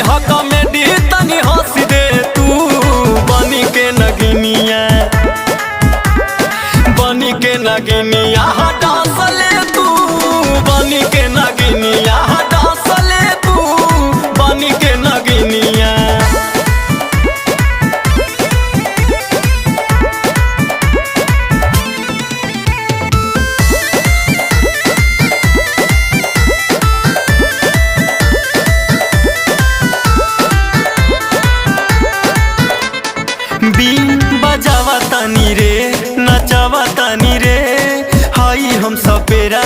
ह कॉमेडी तनी हंस दे तू बनी के नगिनिया डांस ले तू बनी के नगिनिया डांस ले तू बनी के नगिनिया। बीन बजावा तानी रे नचावा तानी रे हाई हम सपेरा